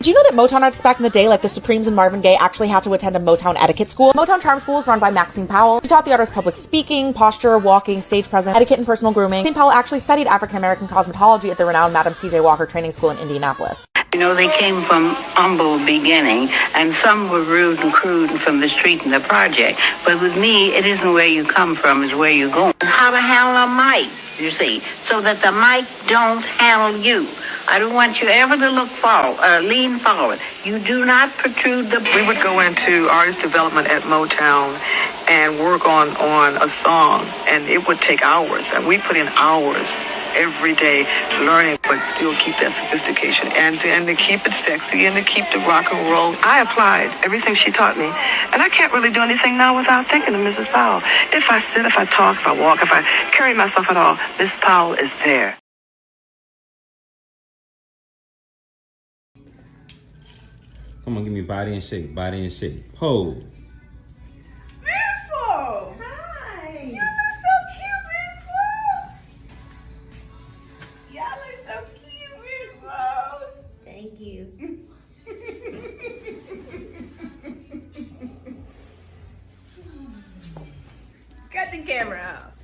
Do you know that Motown artists back in the day, like the Supremes and Marvin Gaye, actually had to attend a Motown etiquette school? Motown Charm School is run by Maxine Powell. She taught the artists public speaking, posture, walking, stage presence, etiquette, and personal grooming. Maxine Powell actually studied African-American cosmetology at the renowned Madam C.J. Walker Training School in Indianapolis. You know, they came from humble beginning, and some were rude and crude and from the street and the project. But with me, it isn't where you come from, it's where you're going. How to handle a mic, you see, so that the mic don't handle you. I don't want you ever to lean forward. You do not protrude the... We would go into artist development at Motown and work on a song, and it would take hours. And we put in hours every day learning, but still keep that sophistication and to keep it sexy and to keep the rock and roll. I applied everything she taught me, and I can't really do anything now without thinking of Mrs. Powell. If I sit, if I talk, if I walk, if I carry myself at all, Mrs. Powell is there. Come on, give me body and shape, body and shape. Pose. Beautiful. Hi. You look so cute, beautiful. Y'all look so cute, beautiful. Thank you. Cut the camera off.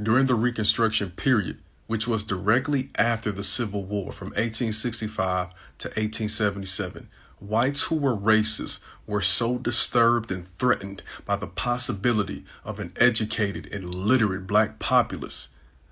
During the Reconstruction period, which was directly after the Civil War from 1865 to 1877, whites who were racist were so disturbed and threatened by the possibility of an educated and literate black populace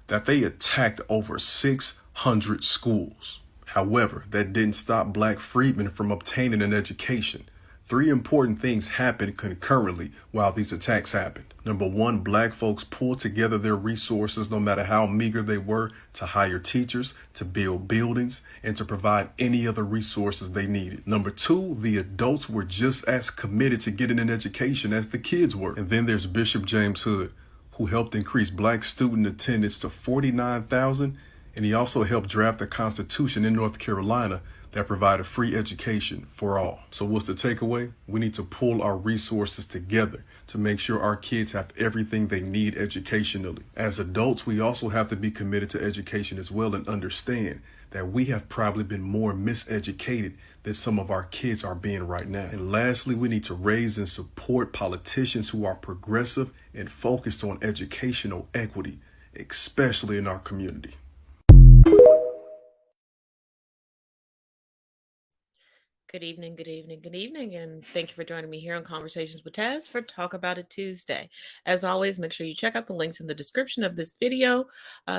that they attacked over 600 schools. However, that didn't stop black freedmen from obtaining an education. Three important things happened concurrently while these attacks happened. Number one, black folks pulled together their resources, no matter how meager they were, to hire teachers, to build buildings, and to provide any other resources they needed. Number two, the adults were just as committed to getting an education as the kids were. And then there's Bishop James Hood, who helped increase black student attendance to 49,000, and he also helped draft a constitution in North Carolina that provided free education for all. So what's the takeaway? We need to pull our resources together to make sure our kids have everything they need educationally. As adults, we also have to be committed to education as well and understand that we have probably been more miseducated than some of our kids are being right now. And lastly, we need to raise and support politicians who are progressive and focused on educational equity, especially in our community. Good evening, good evening, good evening, and thank you for joining me here on Conversations with Taz for Talk About It Tuesday. As always, make sure you check out the links in the description of this video.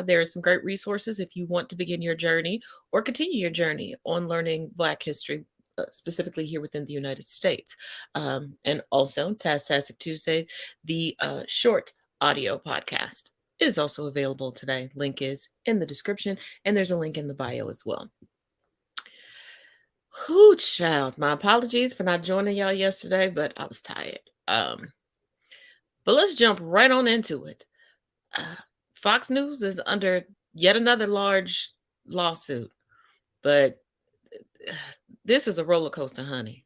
There are some great resources if you want to begin your journey or continue your journey on learning Black history, specifically here within the United States. And also, Taztastic Tuesday, the short audio podcast is also available today. Link is in the description, and there's a link in the bio as well. Whoo, child. My apologies for not joining y'all yesterday, but I was tired. But let's jump right on into it. Fox News is under yet another large lawsuit, but this is a roller coaster, honey.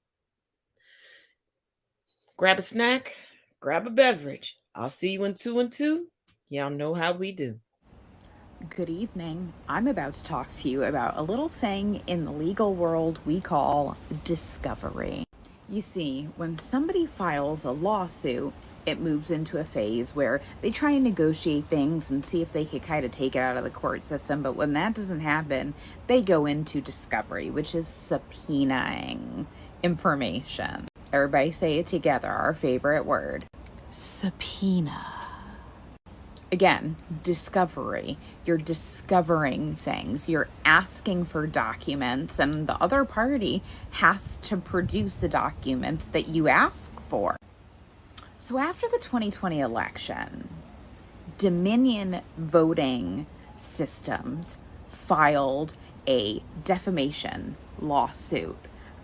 Grab a snack, grab a beverage. I'll see you in 2 and 2. Y'all know how we do. Good evening. I'm about to talk to you about a little thing in the legal world we call discovery. You see, when somebody files a lawsuit, it moves into a phase where they try and negotiate things and see if they could kind of take it out of the court system. But when that doesn't happen, they go into discovery, which is subpoenaing information. Everybody say it together, our favorite word. Subpoena. Again, discovery. You're discovering things. You're asking for documents, and the other party has to produce the documents that you ask for. So after the 2020 election, Dominion Voting Systems filed a defamation lawsuit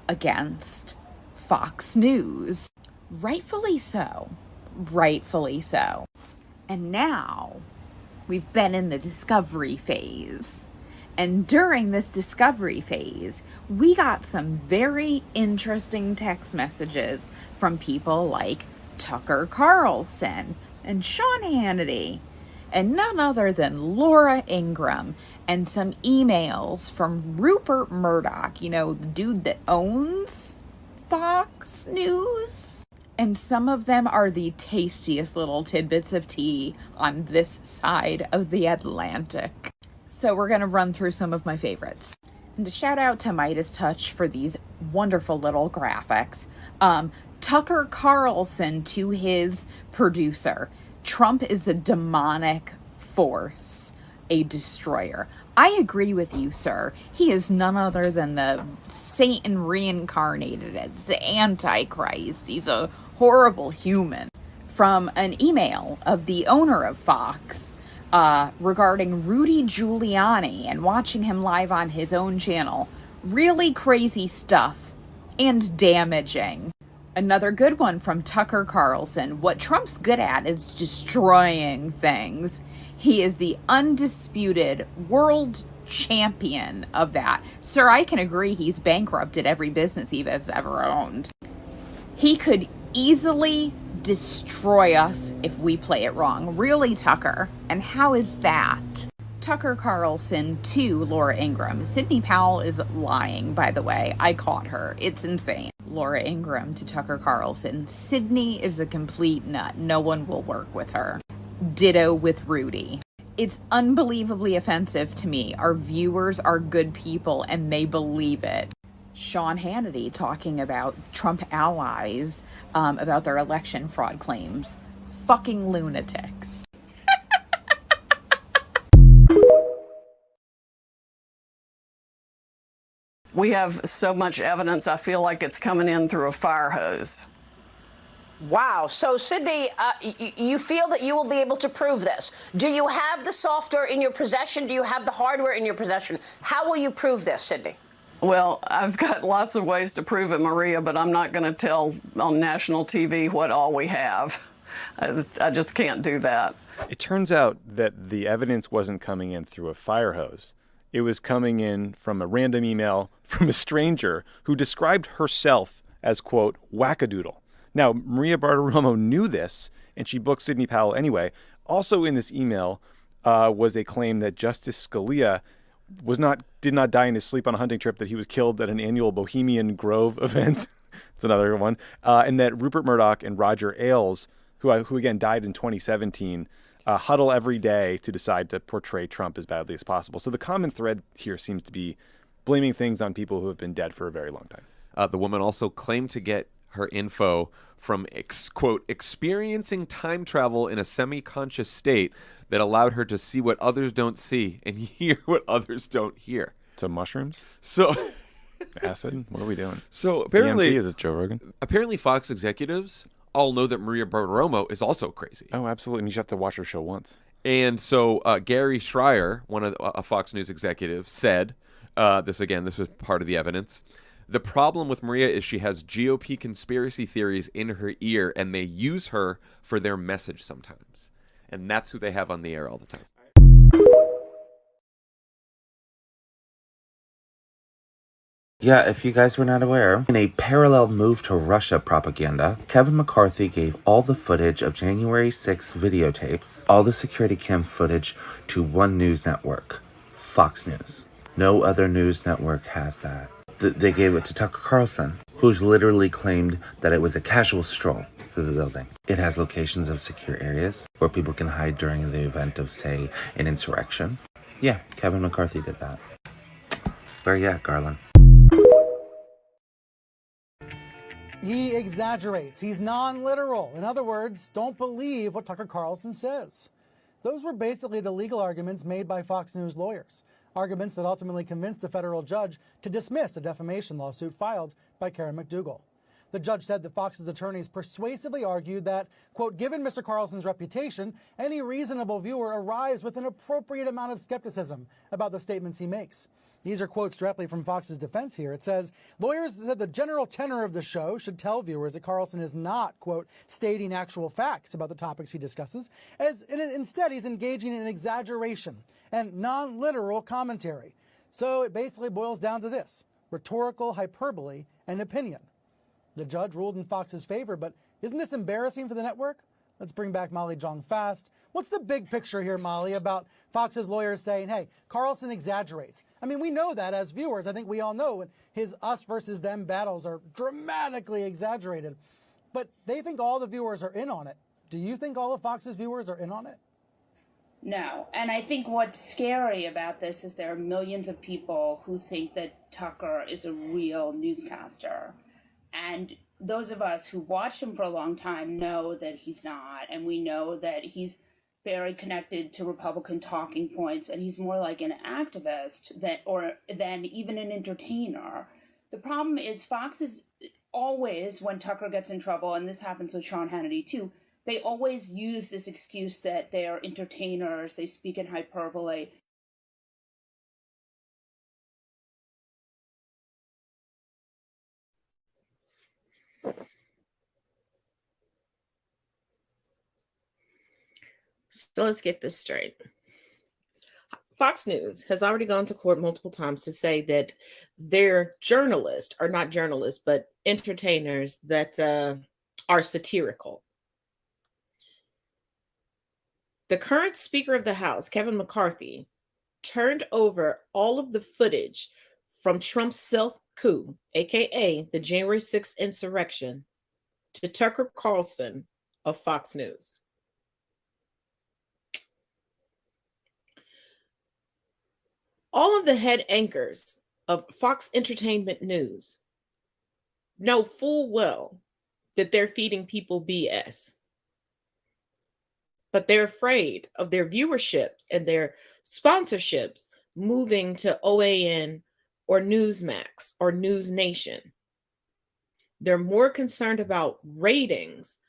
against Fox News. Rightfully so. Rightfully so. And now we've been in the discovery phase. And during this discovery phase, we got some very interesting text messages from people like Tucker Carlson and Sean Hannity and none other than Laura Ingraham, and some emails from Rupert Murdoch, you know, the dude that owns Fox News. And some of them are the tastiest little tidbits of tea on this side of the Atlantic. So we're going to run through some of my favorites. And to shout out to Midas Touch for these wonderful little graphics. Tucker Carlson to his producer. Trump is a demonic force, a destroyer. I agree with you, sir. He is none other than the Satan reincarnated as the Antichrist. He's a horrible human. From an email of the owner of Fox regarding Rudy Giuliani and watching him live on his own channel. Really crazy stuff and damaging. Another good one from Tucker Carlson. What Trump's good at is destroying things. He is the undisputed world champion of that. Sir, I can agree he's bankrupted every business he has ever owned. He could easily destroy us if we play it wrong. Really, Tucker? And how is that? Tucker Carlson to Laura Ingraham. Sidney Powell is lying, by the way. I caught her. It's insane. Laura Ingraham to Tucker Carlson. Sidney is a complete nut. No one will work with her. Ditto with Rudy. It's unbelievably offensive to me. Our viewers are good people and they believe it. Sean Hannity talking about Trump allies about their election fraud claims. Fucking lunatics. We have so much evidence, I feel like it's coming in through a fire hose. Wow. So, Sydney, you feel that you will be able to prove this. Do you have the software in your possession? Do you have the hardware in your possession? How will you prove this, Sydney? Well, I've got lots of ways to prove it, Maria, but I'm not going to tell on national TV what all we have. I just can't do that. It turns out that the evidence wasn't coming in through a fire hose. It was coming in from a random email from a stranger who described herself as, quote, wackadoodle. Now, Maria Bartiromo knew this, and she booked Sidney Powell anyway. Also in this email was a claim that Justice Scalia did not die in his sleep on a hunting trip, that he was killed at an annual Bohemian Grove event. It's another one. And that Rupert Murdoch and Roger Ailes, who again died in 2017, huddle every day to decide to portray Trump as badly as possible. So the common thread here seems to be blaming things on people who have been dead for a very long time. The woman also claimed to get her info from, quote, experiencing time travel in a semi-conscious state that allowed her to see what others don't see and hear what others don't hear. So mushrooms? So acid? What are we doing? So apparently, DMT, is it Joe Rogan? Apparently Fox executives all know that Maria Bartiromo is also crazy. Oh, absolutely. And you just have to watch her show once. And so Gary Schreier, one of a Fox News executive, said, this was part of the evidence, the problem with Maria is she has GOP conspiracy theories in her ear, and they use her for their message sometimes. And that's who they have on the air all the time. Yeah, if you guys were not aware, in a parallel move to Russia propaganda, Kevin McCarthy gave all the footage of January 6 videotapes, all the security cam footage, to one news network, Fox News. No other news network has that. They gave it to Tucker Carlson, who's literally claimed that it was a casual stroll through the building. It has locations of secure areas where people can hide during the event of, say, an insurrection. Yeah, Kevin McCarthy did that. Where you at, Garland? He exaggerates. He's non-literal. In other words, don't believe what Tucker Carlson says. Those were basically the legal arguments made by Fox News lawyers. Arguments that ultimately convinced a federal judge to dismiss a defamation lawsuit filed by Karen McDougal. The judge said that Fox's attorneys persuasively argued that, quote, given Mr. Carlson's reputation, any reasonable viewer arrives with an appropriate amount of skepticism about the statements he makes. These are quotes directly from Fox's defense here. It says, lawyers said the general tenor of the show should tell viewers that Carlson is not, quote, stating actual facts about the topics he discusses, as instead he's engaging in exaggeration and non-literal commentary. So it basically boils down to this: rhetorical hyperbole and opinion. The judge ruled in Fox's favor, but isn't this embarrassing for the network? Let's bring back Molly Jong fast. What's the big picture here, Molly, about Fox's lawyers saying, hey, Carlson exaggerates? I mean, we know that as viewers. I think we all know his us versus them battles are dramatically exaggerated. But they think all the viewers are in on it. Do you think all of Fox's viewers are in on it? No. And I think what's scary about this is there are millions of people who think that Tucker is a real newscaster. And those of us who watched him for a long time know that he's not. And we know that he's very connected to Republican talking points, and he's more like an activist than even an entertainer. The problem is Fox is always, when Tucker gets in trouble, and this happens with Sean Hannity too, they always use this excuse that they're entertainers, they speak in hyperbole. So let's get this straight. Fox News has already gone to court multiple times to say that their journalists are not journalists, but entertainers that are satirical. The current Speaker of the House, Kevin McCarthy, turned over all of the footage from Trump's self-coup, aka the January 6th insurrection, to Tucker Carlson of Fox News. All of the head anchors of Fox Entertainment News know full well that they're feeding people BS. But they're afraid of their viewerships and their sponsorships moving to OAN or Newsmax or News Nation. They're more concerned about ratings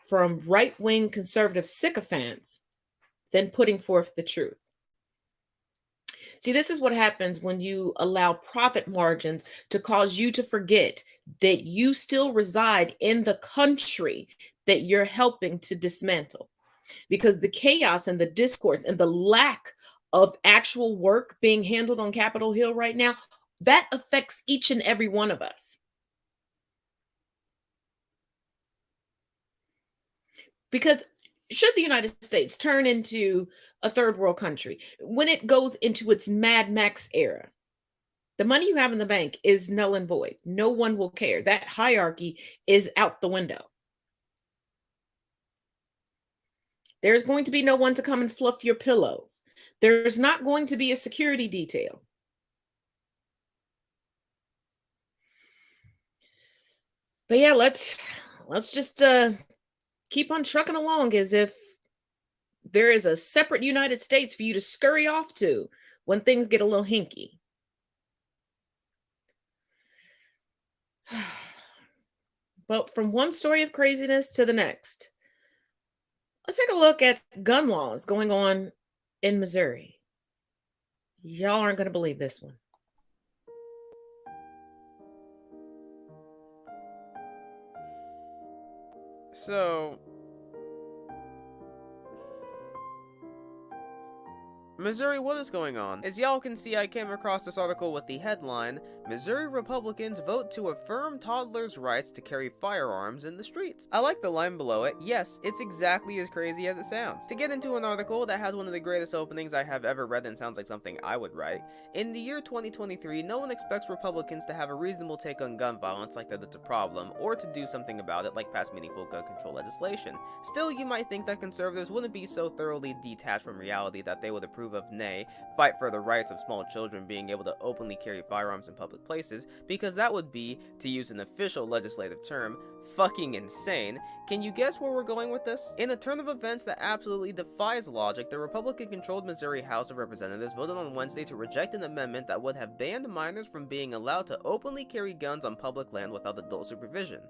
from right-wing conservative sycophants than putting forth the truth. See, this is what happens when you allow profit margins to cause you to forget that you still reside in the country that you're helping to dismantle. Because the chaos and the discourse and the lack of actual work being handled on Capitol Hill right now, that affects each and every one of us. Because should the United States turn into a third world country, when it goes into its Mad Max era, the money you have in the bank is null and void. No one will care. That hierarchy is out the window. There's going to be no one to come and fluff your pillows. There's not going to be a security detail. But yeah, let's just keep on trucking along as if there is a separate United States for you to scurry off to when things get a little hinky. But from one story of craziness to the next, let's take a look at gun laws going on in Missouri. Y'all aren't going to believe this one. So, Missouri, what is going on? As y'all can see, I came across this article with the headline, Missouri Republicans vote to affirm toddlers' rights to carry firearms in the streets. I like the line below it. Yes, it's exactly as crazy as it sounds. To get into an article that has one of the greatest openings I have ever read and sounds like something I would write, in the year 2023, no one expects Republicans to have a reasonable take on gun violence like that it's a problem, or to do something about it like pass meaningful gun control legislation. Still, you might think that conservatives wouldn't be so thoroughly detached from reality that they would approve of, nay, fight for the rights of small children being able to openly carry firearms in public places, because that would be, to use an official legislative term, fucking insane. Can you guess where we're going with this? In a turn of events that absolutely defies logic, the Republican-controlled Missouri House of Representatives voted on Wednesday to reject an amendment that would have banned minors from being allowed to openly carry guns on public land without adult supervision.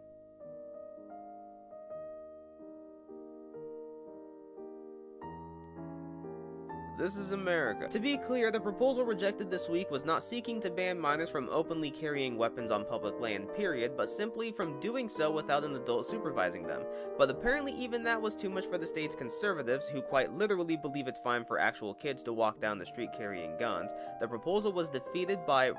This is America. To be clear, the proposal rejected this week was not seeking to ban minors from openly carrying weapons on public land, period, but simply from doing so without an adult supervising them. But apparently even that was too much for the state's conservatives, who quite literally believe it's fine for actual kids to walk down the street carrying guns. The proposal was defeated by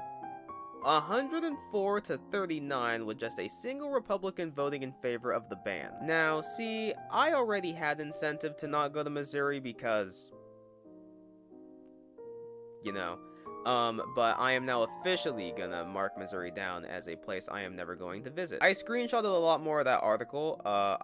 104 to 39, with just a single Republican voting in favor of the ban. Now, see, I already had incentive to not go to Missouri because, you know, but I am now officially gonna mark Missouri down as a place I am never going to visit. I screenshotted a lot more of that article. I'm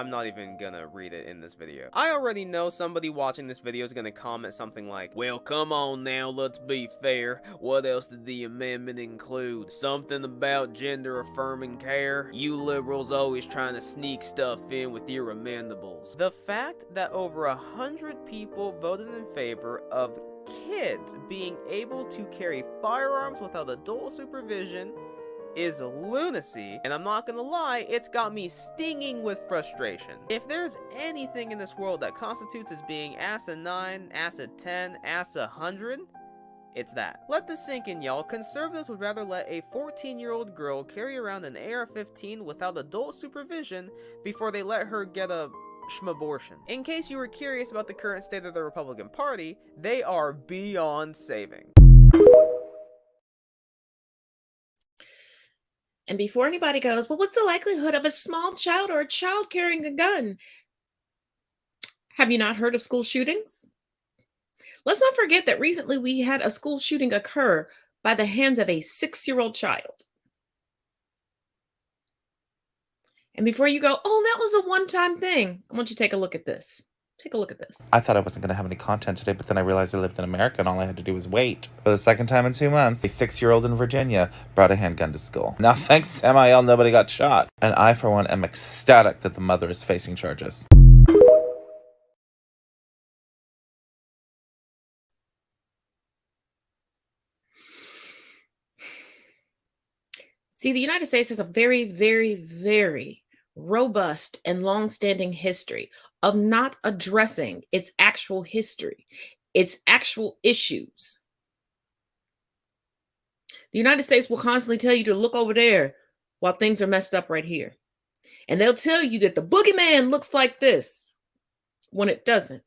not even gonna read it in this video. I already know somebody watching this video is gonna comment something like, well, come on now, let's be fair. What else did the amendment include? Something about gender-affirming care? You liberals always trying to sneak stuff in with your amendables. The fact that over 100 people voted in favor of kids being able to carry firearms without adult supervision is lunacy, and I'm not gonna lie, it's got me stinging with frustration. If there's anything in this world that constitutes as being asinine, acid 10, acid 100, it's that. Let this sink in, y'all. Conservatives would rather let a 14-year-old girl carry around an AR-15 without adult supervision before they let her get a schmabortion. In case you were curious about the current state of the Republican Party, they are beyond saving. And before anybody goes, well, what's the likelihood of a small child or a child carrying a gun? Have you not heard of school shootings? Let's not forget that recently we had a school shooting occur by the hands of a 6-year-old child. And before you go, oh, that was a one-time thing, I want you to take a look at this. Take a look at this. I thought I wasn't going to have any content today, but then I realized I lived in America and all I had to do was wait. For the second time in 2 months, a 6-year-old in Virginia brought a handgun to school. Now, thanks to MIL, nobody got shot. And I, for one, am ecstatic that the mother is facing charges. See, the United States has a very, very, very robust and long-standing history of not addressing its actual history, its actual issues. The United States will constantly tell you to look over there while things are messed up right here. And they'll tell you that the boogeyman looks like this when it doesn't.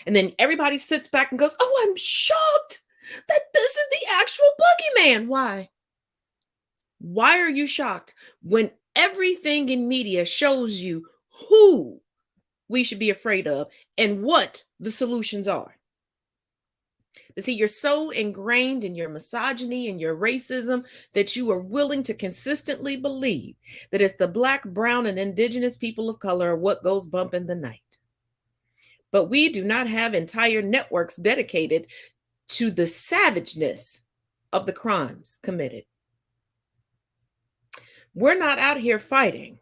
And then everybody sits back and goes, oh, I'm shocked that this is the actual boogeyman. Why? Why are you shocked when everything in media shows you who we should be afraid of and what the solutions are? But see, you're so ingrained in your misogyny and your racism that you are willing to consistently believe that it's the Black, brown, and indigenous people of color what goes bump in the night. But we do not have entire networks dedicated to the savageness of the crimes committed. We're not out here fighting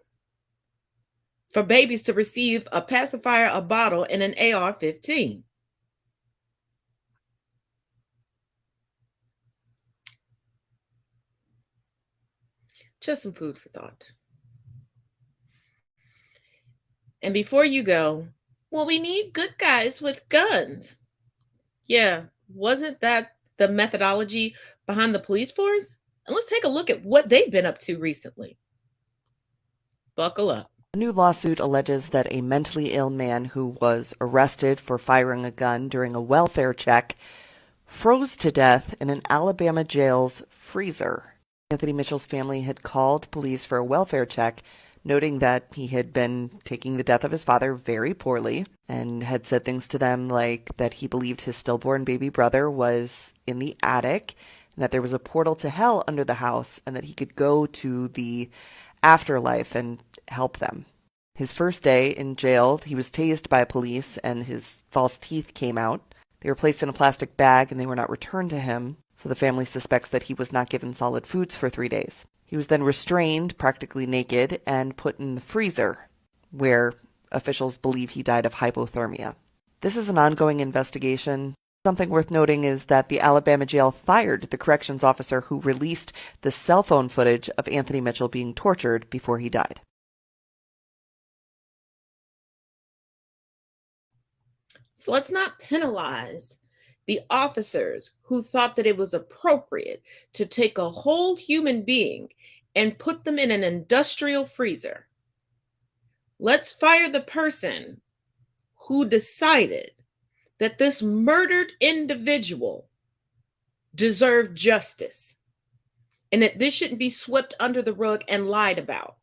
for babies to receive a pacifier, a bottle, and an AR-15. Just some food for thought. And before you go, well, we need good guys with guns. Yeah, wasn't that the methodology behind the police force? And let's take a look at what they've been up to recently. Buckle up. A new lawsuit alleges that a mentally ill man who was arrested for firing a gun during a welfare check froze to death in an Alabama jail's freezer. Anthony Mitchell's family had called police for a welfare check, noting that he had been taking the death of his father very poorly and had said things to them like that he believed his stillborn baby brother was in the attic and that there was a portal to hell under the house and that he could go to the afterlife and help them. His first day in jail, he was tased by police and his false teeth came out. They were placed in a plastic bag and they were not returned to him, so the family suspects that he was not given solid foods for 3 days. He was then restrained, practically naked, and put in the freezer, where officials believe he died of hypothermia. This is an ongoing investigation. Something worth noting is that the Alabama jail fired the corrections officer who released the cell phone footage of Anthony Mitchell being tortured before he died. So let's not penalize the officers who thought that it was appropriate to take a whole human being and put them in an industrial freezer. Let's fire the person who decided that this murdered individual deserved justice and that this shouldn't be swept under the rug and lied about.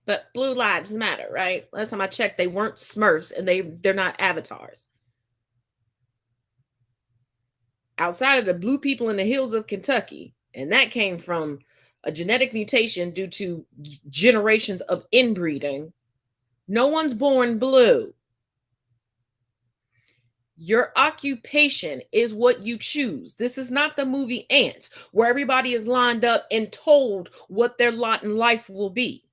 But Blue Lives Matter, right? Last time I checked, they weren't Smurfs and they're not avatars. Outside of the blue people in the hills of Kentucky, and that came from a genetic mutation due to generations of inbreeding, no one's born blue. Your occupation is what you choose. This is not the movie Ants, where everybody is lined up and told what their lot in life will be.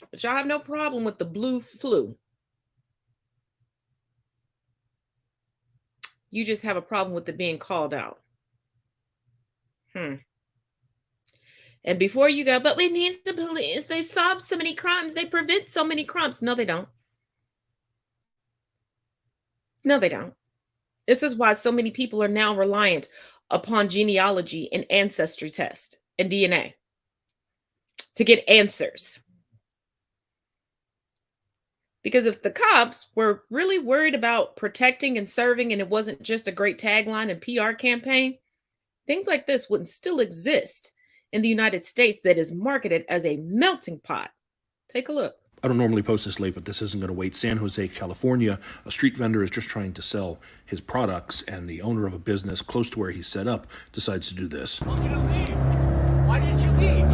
But y'all have no problem with the blue flu. You just have a problem with it being called out. And before you go, but we need the police. They solve so many crimes. They prevent so many crimes. No, they don't. No, they don't. This is why so many people are now reliant upon genealogy and ancestry tests and DNA to get answers. Because if the cops were really worried about protecting and serving and it wasn't just a great tagline and PR campaign, things like this wouldn't still exist in the United States that is marketed as a melting pot. Take a look. I don't normally post this late, but this isn't going to wait. San Jose, California, a street vendor is just trying to sell his products, and the owner of a business close to where he's set up decides to do this. Why didn't you leave?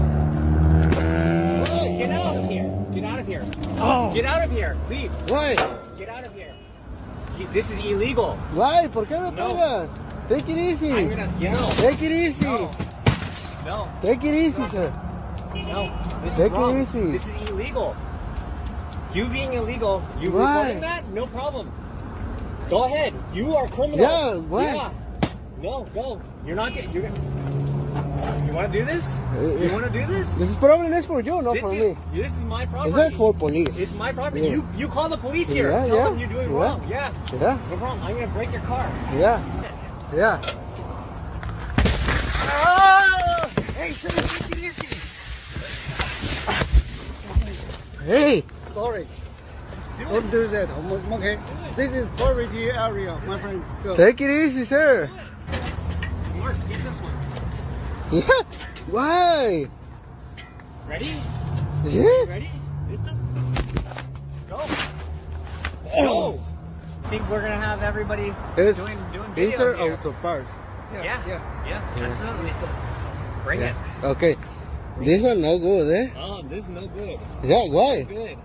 Get out of here. Get out of here. Oh. Get out of here. Leave. Why? Get out of here. This is illegal. Why? ¿Por qué me pegas? Take it easy. I'm gonna, Take it easy. No. Take it easy, sir. No. This Take is wrong. it easy. This is illegal. You being illegal, you Why? reporting that? No problem. Go ahead. You are criminal. Yeah, why? Yeah. No, go. You're not getting. You want to do this? You want to do this? This problem is for you, not for me. This is my property. It's not for police. It's my property. Yeah. You call the police here. Yeah, Tell yeah. them you're doing wrong. Yeah. Yeah. No problem. I'm gonna break your car. Yeah. Yeah. Oh! Hey, sir, take it easy. Hey. Sorry. Don't do that. Okay. This is poverty area, my friend. Go. Take it easy, sir. Mark, get this one. Yeah. Why? Ready? Yeah. Ready? Go. Go. I think we're gonna have everybody It's doing video Inter here. Auto Parts. Yeah, absolutely. Bring it. Okay. This one no good, eh? Oh, this is no good. Yeah, why? No good.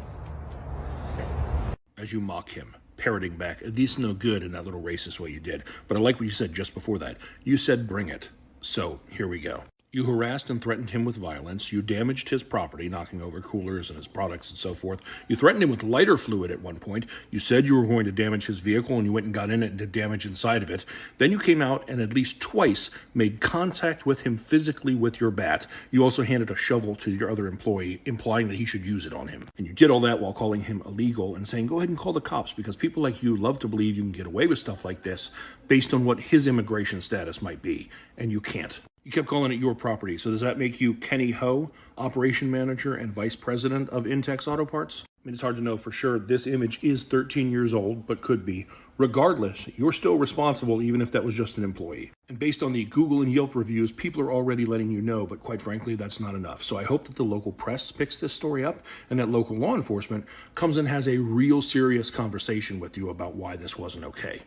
As you mock him, parroting back, this is no good in that little racist way you did. But I like what you said just before that. You said bring it. So here we go. You harassed and threatened him with violence. You damaged his property, knocking over coolers and his products and so forth. You threatened him with lighter fluid at one point. You said you were going to damage his vehicle, and you went and got in it and did damage inside of it. Then you came out and at least twice made contact with him physically with your bat. You also handed a shovel to your other employee, implying that he should use it on him. And you did all that while calling him illegal and saying, go ahead and call the cops, because people like you love to believe you can get away with stuff like this based on what his immigration status might be, and you can't. You kept calling it your property, so does that make you Kenny Ho, operation manager and vice president of Intex Auto Parts? I mean, it's hard to know for sure. This image is 13 years old, but could be. Regardless, you're still responsible, even if that was just an employee. And based on the Google and Yelp reviews, people are already letting you know, but quite frankly, that's not enough. So I hope that the local press picks this story up and that local law enforcement comes and has a real serious conversation with you about why this wasn't okay.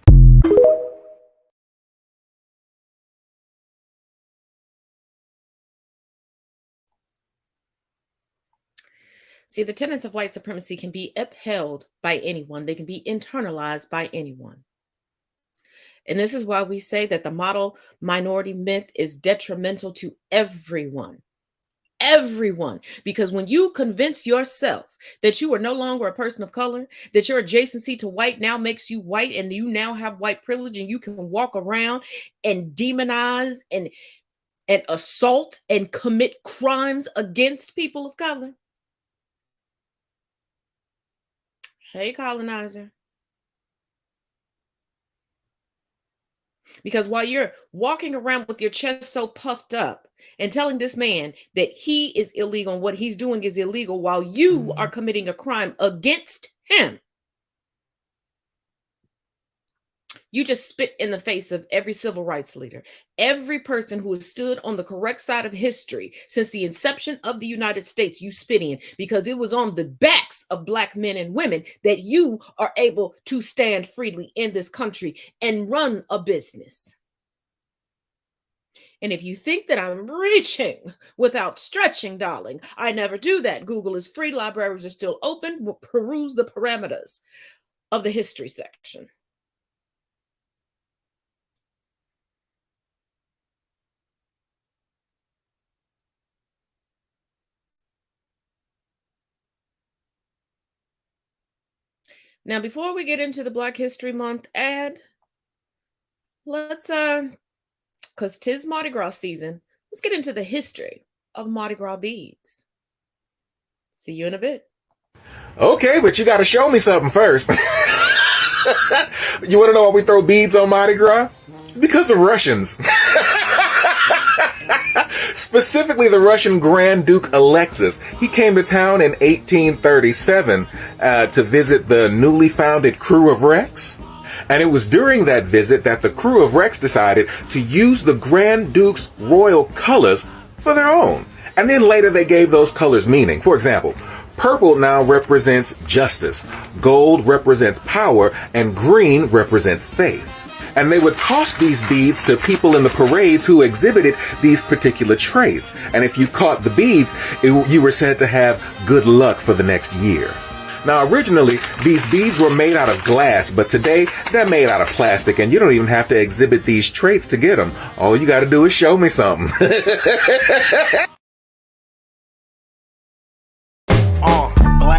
See, the tenets of white supremacy can be upheld by anyone. They can be internalized by anyone. And this is why we say that the model minority myth is detrimental to everyone. Everyone. Because when you convince yourself that you are no longer a person of color, that your adjacency to white now makes you white, and you now have white privilege, and you can walk around and demonize and assault and commit crimes against people of color. Hey, colonizer. Because while you're walking around with your chest so puffed up and telling this man that he is illegal and what he's doing is illegal, while you are committing a crime against him, you just spit in the face of every civil rights leader, every person who has stood on the correct side of history since the inception of the United States. You spit in, because it was on the backs of Black men and women that you are able to stand freely in this country and run a business. And if you think that I'm reaching without stretching, darling, I never do that. Google is free. Libraries are still open. We'll peruse the parameters of the history section. Now, before we get into the Black History Month ad, let's, because 'tis Mardi Gras season, let's get into the history of Mardi Gras beads. See you in a bit. Okay, but you got to show me something first. You want to know why we throw beads on Mardi Gras? It's because of Russians. Specifically, the Russian Grand Duke Alexis. He came to town in 1837 to visit the newly founded crew of Rex. And it was during that visit that the crew of Rex decided to use the Grand Duke's royal colors for their own. And then later they gave those colors meaning. For example, purple now represents justice, gold represents power, and green represents faith. And they would toss these beads to people in the parades who exhibited these particular traits. And if you caught the beads, you were said to have good luck for the next year. Now, originally, these beads were made out of glass, but today they're made out of plastic, and you don't even have to exhibit these traits to get them. All you got to do is show me something.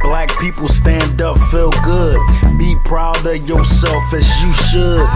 Black people stand up, feel good. Be proud of yourself as you should.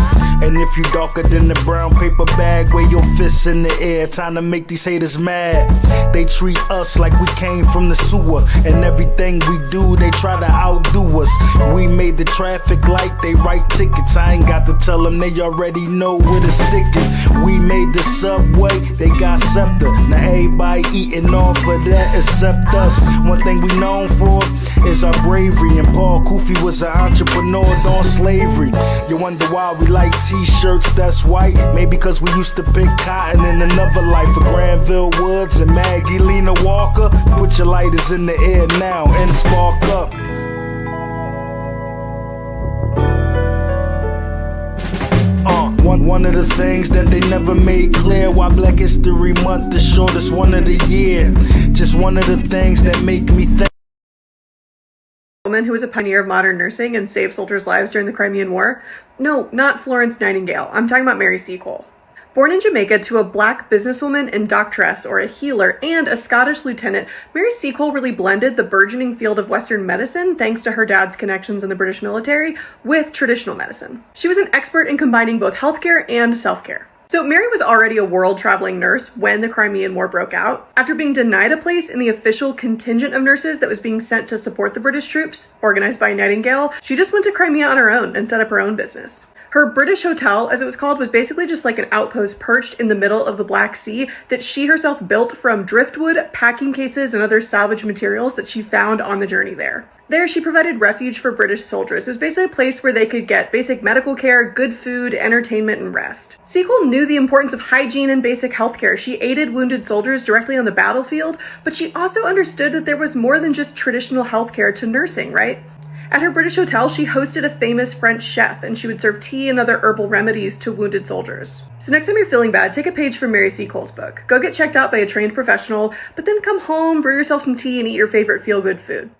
And if you darker than the brown paper bag, wave your fists in the air, time to make these haters mad. They treat us like we came from the sewer, and everything we do, they try to outdo us. We made the traffic light, they write tickets. I ain't got to tell them, they already know where to stick it. We made the subway, they got scepter. Now everybody eating off of that except us. One thing we known for is our bravery, and Paul Kufi was an entrepreneur during slavery. You wonder why we like t-shirts that's white? Maybe because we used to pick cotton in another life. For Granville Woods and Maggie Lena Walker, put your lighters in the air now and spark up. One of the things that they never made clear, why Black History Month the shortest one of the year. Just one of the things that make me think. Woman who was a pioneer of modern nursing and saved soldiers' lives during the Crimean War. No, not Florence Nightingale. I'm talking about Mary Seacole. Born in Jamaica to a black businesswoman and doctress, or a healer, and a Scottish lieutenant, Mary Seacole really blended the burgeoning field of Western medicine, thanks to her dad's connections in the British military, with traditional medicine. She was an expert in combining both healthcare and self-care. So Mary was already a world-traveling nurse when the Crimean War broke out. After being denied a place in the official contingent of nurses that was being sent to support the British troops, organized by Nightingale, she just went to Crimea on her own and set up her own business. Her British hotel, as it was called, was basically just like an outpost perched in the middle of the Black Sea that she herself built from driftwood, packing cases, and other salvage materials that she found on the journey there. There, she provided refuge for British soldiers. It was basically a place where they could get basic medical care, good food, entertainment, and rest. Seacole knew the importance of hygiene and basic healthcare. She aided wounded soldiers directly on the battlefield, but she also understood that there was more than just traditional healthcare to nursing, right? At her British hotel, she hosted a famous French chef, and she would serve tea and other herbal remedies to wounded soldiers. So next time you're feeling bad, take a page from Mary Seacole's book. Go get checked out by a trained professional, but then come home, brew yourself some tea, and eat your favorite feel-good food.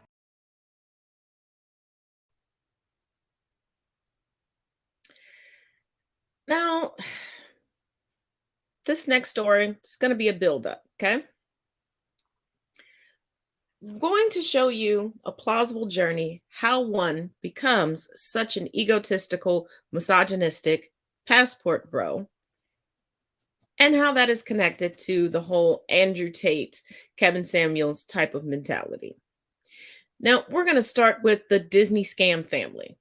Now, this next story is going to be a build-up, okay? I'm going to show you a plausible journey how one becomes such an egotistical, misogynistic passport bro, and how that is connected to the whole Andrew Tate, Kevin Samuels type of mentality. Now, we're going to start with the Disney scam family.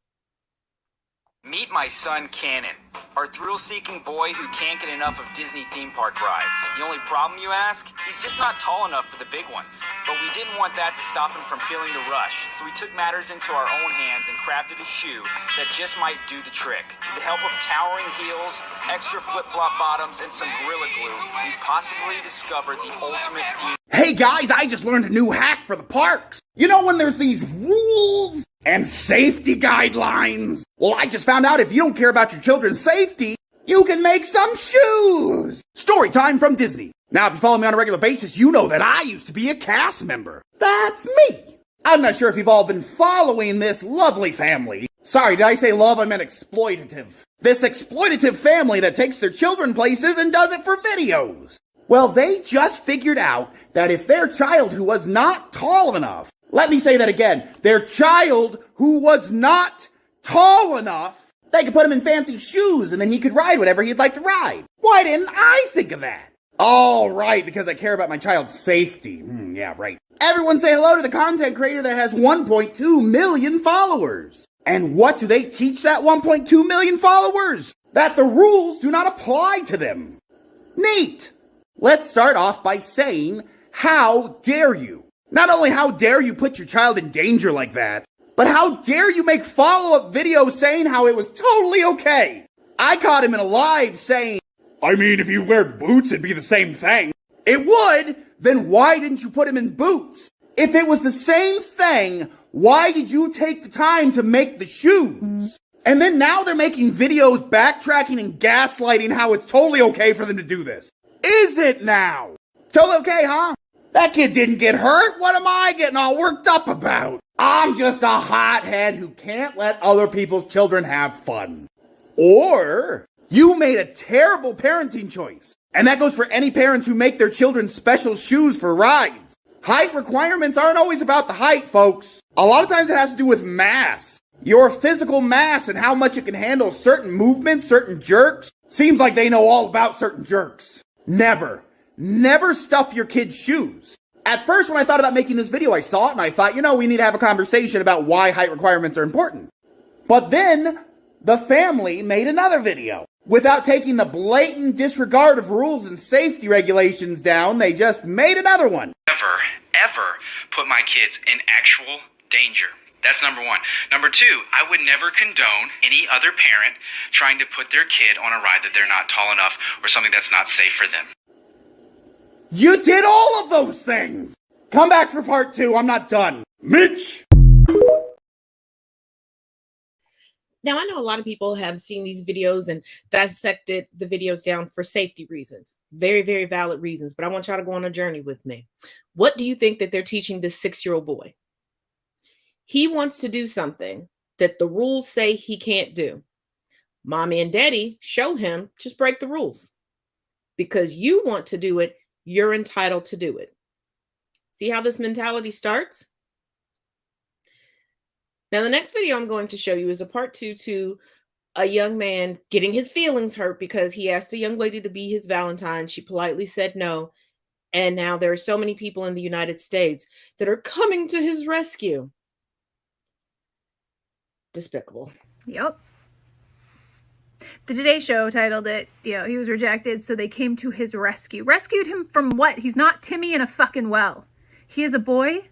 Meet my son, Cannon, our thrill-seeking boy who can't get enough of Disney theme park rides. The only problem, you ask? He's just not tall enough for the big ones. But we didn't want that to stop him from feeling the rush, so we took matters into our own hands and crafted a shoe that just might do the trick. With the help of towering heels, extra flip-flop bottoms, and some Gorilla Glue, we've possibly discovered the ultimate beauty. Hey guys, I just learned a new hack for the parks. You know when there's these rules and safety guidelines? Well, I just found out if you don't care about your children's safety, you can make some shoes. Story time from Disney. Now, if you follow me on a regular basis, you know that I used to be a cast member. That's me. I'm not sure if you've all been following this lovely family. Sorry, did I say love? I meant exploitative. This exploitative family that takes their children places and does it for videos. Well, they just figured out that if their child who was not tall enough, let me say that again, their child who was not tall enough, they could put him in fancy shoes and then he could ride whatever he'd like to ride. Why didn't I think of that? All right, because I care about my child's safety. Yeah, right. Everyone say hello to the content creator that has 1.2 million followers. And what do they teach that 1.2 million followers? That the rules do not apply to them. Neat. Let's start off by saying, how dare you? Not only how dare you put your child in danger like that, but how dare you make follow-up videos saying how it was totally okay? I caught him in a live saying, I mean, if you wear boots, it'd be the same thing. It would? Then why didn't you put him in boots? If it was the same thing, why did you take the time to make the shoes? And then now they're making videos backtracking and gaslighting how it's totally okay for them to do this. Is it now? Totally okay, huh? That kid didn't get hurt. What am I getting all worked up about? I'm just a hothead who can't let other people's children have fun. Or you made a terrible parenting choice. And that goes for any parents who make their children special shoes for rides. Height requirements aren't always about the height, folks. A lot of times it has to do with mass. Your physical mass and how much it can handle certain movements, certain jerks. Seems like they know all about certain jerks. Never stuff your kids' shoes. At first, when I thought about making this video, I saw it and I thought, we need to have a conversation about why height requirements are important. But then, the family made another video. Without taking the blatant disregard of rules and safety regulations down, they just made another one. Ever put my kids in actual danger. That's number one. Number two, I would never condone any other parent trying to put their kid on a ride that they're not tall enough or something that's not safe for them. You did all of those things! Come back for part 2, I'm not done. Mitch! Now, I know a lot of people have seen these videos and dissected the videos down for safety reasons. Very, very valid reasons, but I want y'all to go on a journey with me. What do you think that they're teaching this 6-year-old boy? He wants to do something that the rules say he can't do. Mommy and daddy show him, just break the rules. because you want to do it, you're entitled to do it. See how this mentality starts? Now, the next video I'm going to show you is a part 2 to a young man getting his feelings hurt because he asked a young lady to be his Valentine. She politely said no. And now there are so many people in the United States that are coming to his rescue. Despicable. Yep. The Today Show titled it, he was rejected, so they came to his rescue. Rescued him from what? He's not Timmy in a fucking well. He is a boy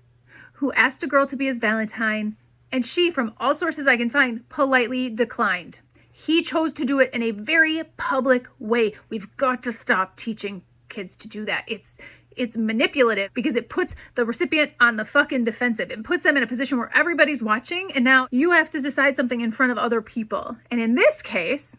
who asked a girl to be his Valentine, and she, from all sources I can find, politely declined. He chose to do it in a very public way. We've got to stop teaching kids to do that. It's manipulative because it puts the recipient on the fucking defensive. It puts them in a position where everybody's watching, and now you have to decide something in front of other people. And in this case,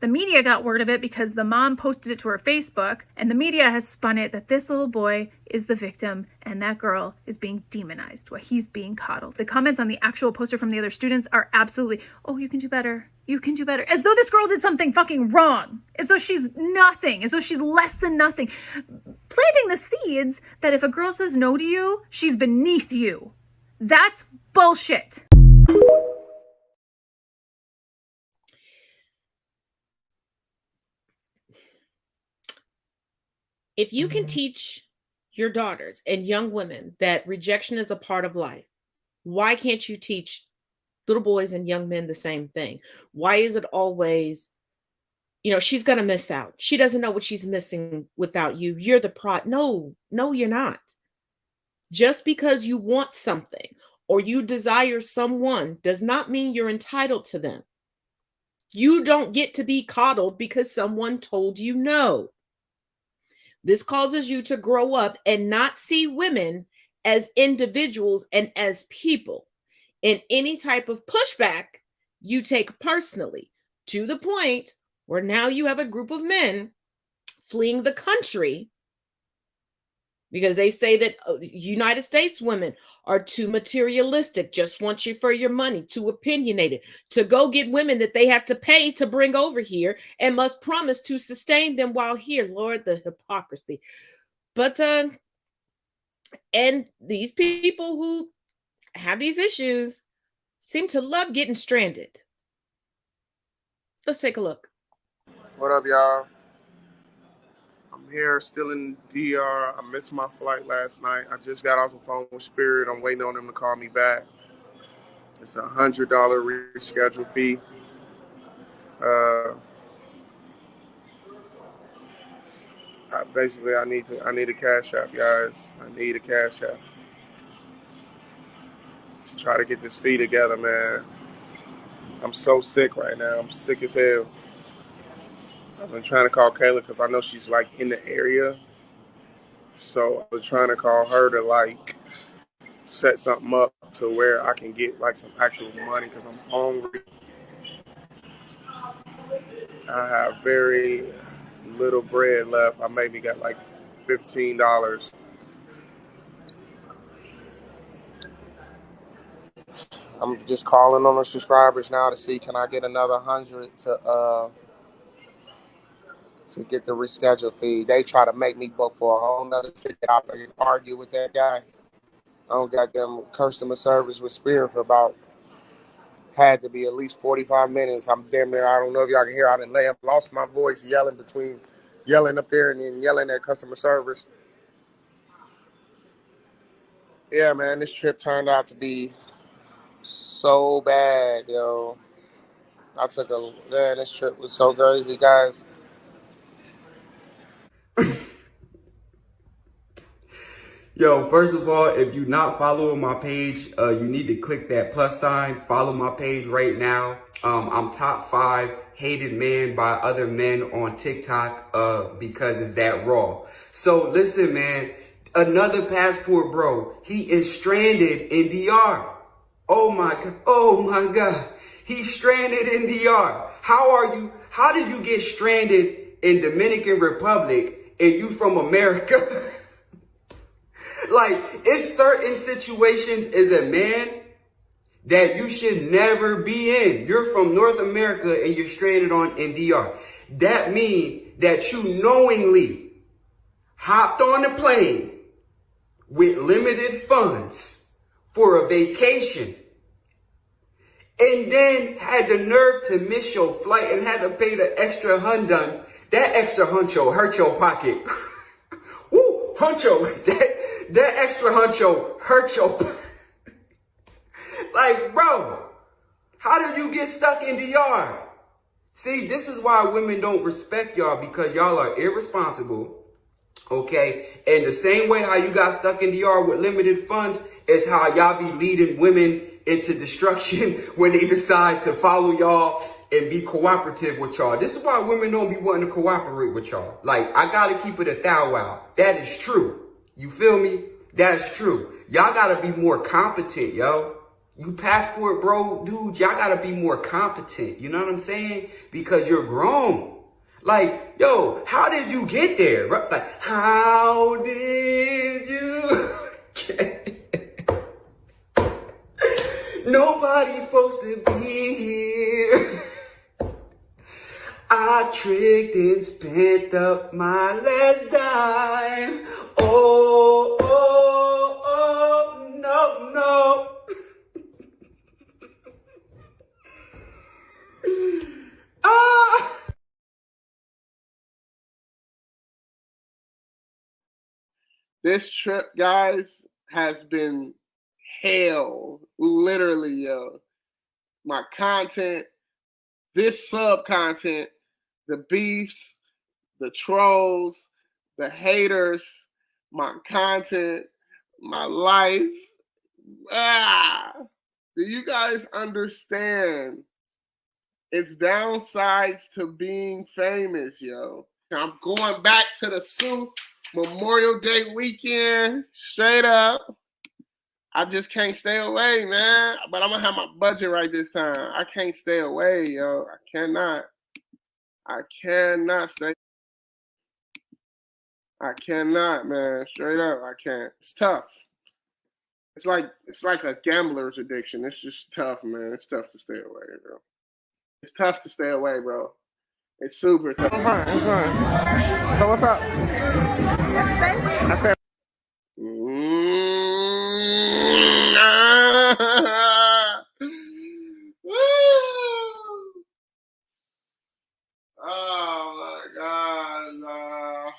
the media got word of it because the mom posted it to her Facebook, and the media has spun it that this little boy is the victim and that girl is being demonized while he's being coddled. The comments on the actual poster from the other students are absolutely, oh, you can do better. You can do better. As though this girl did something fucking wrong. As though she's nothing. As though she's less than nothing. Planting the seeds that if a girl says no to you, she's beneath you. That's bullshit. If you can teach your daughters and young women that rejection is a part of life, why can't you teach little boys and young men the same thing? Why is it always, she's going to miss out. She doesn't know what she's missing without you. You're the product. No, you're not. Just because you want something or you desire someone does not mean you're entitled to them. You don't get to be coddled because someone told you no. This causes you to grow up and not see women as individuals and as people. And any type of pushback you take personally, to the point where now you have a group of men fleeing the country because they say that United States women are too materialistic, just want you for your money, too opinionated, to go get women that they have to pay to bring over here and must promise to sustain them while here. Lord, the hypocrisy. But, and these people who have these issues seem to love getting stranded. Let's take a look. What up, y'all? I'm here still in DR. I missed my flight last night. I just got off the phone with Spirit. I'm waiting on them to call me back. It's a $100 reschedule fee. Basically, I need a cash app, guys. I need a cash app to try to get this fee together, man. I'm so sick right now. I'm sick as hell. I've been trying to call Kayla because I know she's like in the area. So I was trying to call her to set something up to where I can get some actual money because I'm hungry. I have very little bread left. I maybe got $15. I'm just calling on the subscribers now to see can I get another 100 to get the reschedule fee. They try to make me book for a whole nother ticket. I can argue with that guy. I don't got them customer service with Spirit for had to be at least 45 minutes. I'm damn near, I don't know if y'all can hear, I lost my voice yelling up there and then yelling at customer service. Yeah, man, this trip turned out to be so bad, yo. This trip was so crazy, guys. Yo, first of all, if you're not following my page, you need to click that plus sign. Follow my page right now. I'm top 5 hated man by other men on TikTok because it's that raw. So listen, man, another passport bro. He is stranded in DR. Oh my God. He's stranded in DR. How did you get stranded in Dominican Republic and you from America? It's certain situations as a man that you should never be in. You're from North America and you're stranded in DR. That means that you knowingly hopped on a plane with limited funds for a vacation and then had the nerve to miss your flight and had to pay the extra hundun. That extra huncho hurt your pocket. Woo, huncho, that extra huncho hurt your pocket. Like, bro, how did you get stuck in the yard? See, this is why women don't respect y'all, because y'all are irresponsible, okay? And the same way how you got stuck in the yard with limited funds is how y'all be leading women into destruction when they decide to follow y'all and be cooperative with y'all. This is why women don't be wanting to cooperate with y'all. Like, I gotta keep it a thou wow. That is true. You feel me? That's true. Y'all gotta be more competent, yo. You passport bro dudes, y'all gotta be more competent. You know what I'm saying? Because you're grown. Like, yo, how did you get there? Like, how did you get Nobody's supposed to be here. I tricked and spent up my last dime. Oh, oh, oh, no, no. This trip, guys, has been hell. Literally, yo. My content, this sub-content, the beefs, the trolls, the haters, my content, my life. Do you guys understand? It's downsides to being famous, yo. I'm going back to the zoo Memorial Day weekend, straight up. I just can't stay away, man. But I'm gonna have my budget right this time. I can't stay away, yo. I cannot stay. I cannot, man. Straight up, I can't. It's tough. It's like a gambler's addiction. It's just tough, man. It's tough to stay away, bro. It's tough to stay away, bro. It's super tough. I'm fine. So what's up? I said. Oh my God.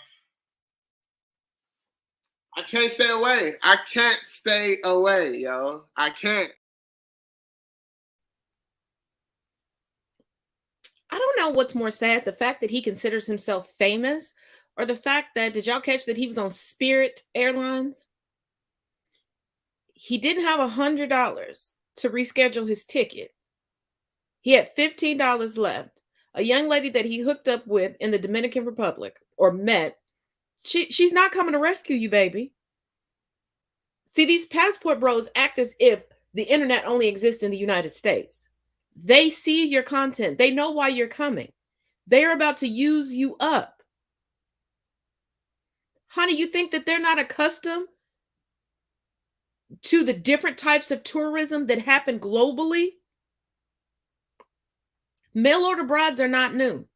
I can't stay away. I can't stay away, yo. I can't. I don't know what's more sad, the fact that he considers himself famous, or the fact that, did y'all catch that he was on Spirit Airlines? He didn't have $100 to reschedule his ticket. He had $15 left. A young lady that he hooked up with in the Dominican Republic, or met, she's not coming to rescue you, baby. See, these passport bros act as if the internet only exists in the United States. They see your content. They know why you're coming. They're about to use you up. Honey, you think that they're not accustomed to the different types of tourism that happen globally? Mail order brides are not new.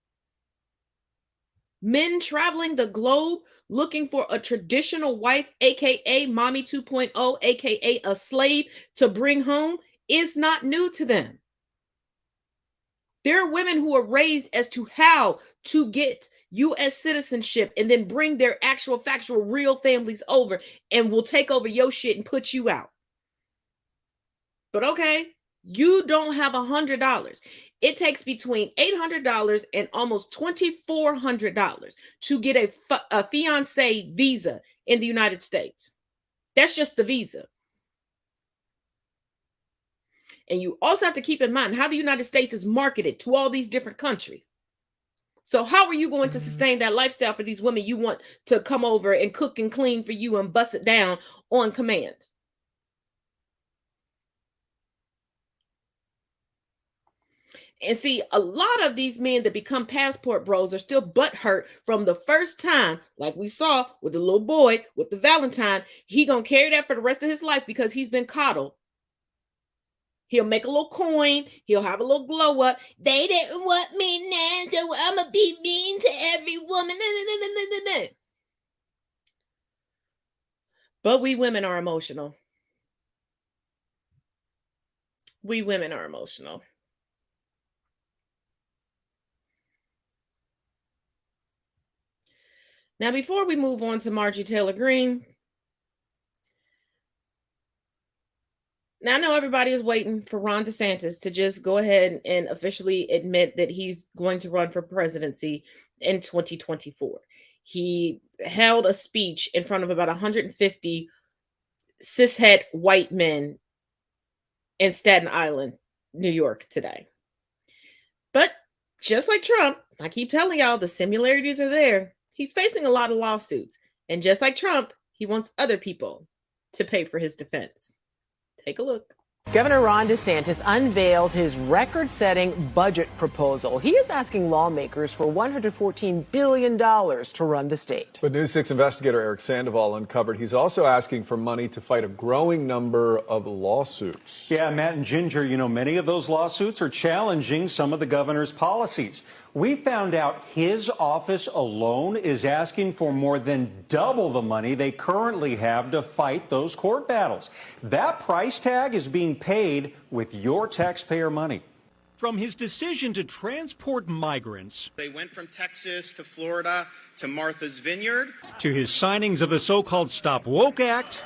Men traveling the globe looking for a traditional wife, aka Mommy 2.0, aka a slave to bring home, is not new to them. There are women who are raised as to how to get U.S. citizenship and then bring their actual, factual, real families over and will take over your shit and put you out. But okay, you don't have $100. It takes between $800 and almost $2,400 to get a fiance visa in the United States. That's just the visa. And you also have to keep in mind how the United States is marketed to all these different countries. So how are you going to sustain that lifestyle for these women you want to come over and cook and clean for you and bust it down on command? And see, a lot of these men that become passport bros are still butthurt from the first time, like we saw with the little boy, with the Valentine. He gonna carry that for the rest of his life because he's been coddled. He'll make a little coin. He'll have a little glow up. They didn't want me now, so I'm going to be mean to every woman. But we women are emotional. We women are emotional. Now, before we move on to Marjorie Taylor Greene, now I know everybody is waiting for Ron DeSantis to just go ahead and officially admit that he's going to run for presidency in 2024. He held a speech in front of about 150 cishet white men in Staten Island, New York today. But just like Trump, I keep telling y'all the similarities are there. He's facing a lot of lawsuits. And just like Trump, he wants other people to pay for his defense. Take a look. Governor Ron DeSantis unveiled his record-setting budget proposal. He is asking lawmakers for $114 billion to run the state. But News 6 investigator Eric Sandoval uncovered he's also asking for money to fight a growing number of lawsuits. Yeah, Matt and Ginger, you know, many of those lawsuits are challenging some of the governor's policies. We found out his office alone is asking for more than double the money they currently have to fight those court battles. That price tag is being paid with your taxpayer money. From his decision to transport migrants, they went from Texas to Florida to Martha's Vineyard, to his signings of the so-called Stop Woke Act,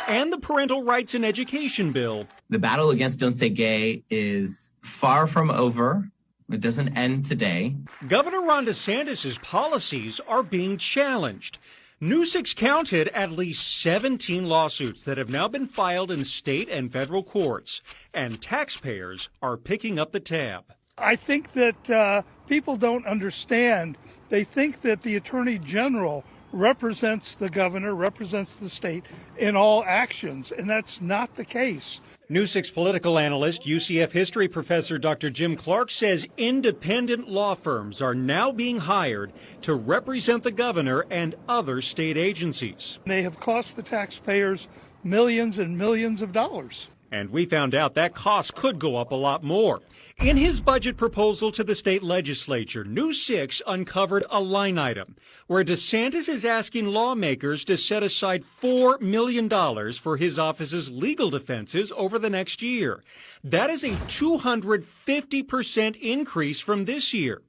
and the Parental Rights in Education bill. The battle against Don't Say Gay is far from over. It doesn't end today. Governor Ron DeSantis' policies are being challenged. News 6 counted at least 17 lawsuits that have now been filed in state and federal courts, and taxpayers are picking up the tab. I think that people don't understand. They think that the Attorney General represents the governor, represents the state in all actions, and that's not the case. News 6 political analyst, UCF history professor Dr. Jim Clark says independent law firms are now being hired to represent the governor and other state agencies. They have cost the taxpayers millions and millions of dollars. And we found out that cost could go up a lot more. In his budget proposal to the state legislature, News 6 uncovered a line item where DeSantis is asking lawmakers to set aside $4 million for his office's legal defenses over the next year. That is a 250% increase from this year.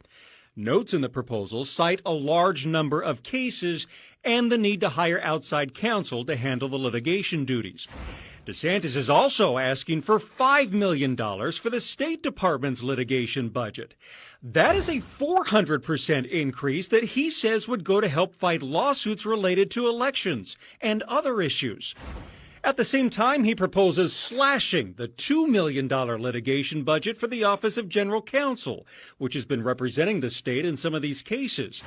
Notes in the proposal cite a large number of cases and the need to hire outside counsel to handle the litigation duties. DeSantis is also asking for $5 million for the State Department's litigation budget. That is a 400% increase that he says would go to help fight lawsuits related to elections and other issues. At the same time, he proposes slashing the $2 million litigation budget for the Office of General Counsel, which has been representing the state in some of these cases.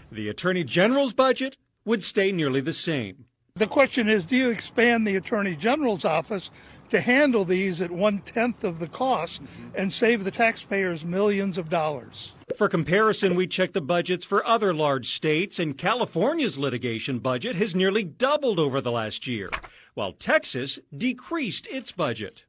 The Attorney General's budget would stay nearly the same. The question is, do you expand the Attorney General's office to handle these at 1/10 of the cost and save the taxpayers millions of dollars? For comparison, we checked the budgets for other large states, and California's litigation budget has nearly doubled over the last year, while Texas decreased its budget.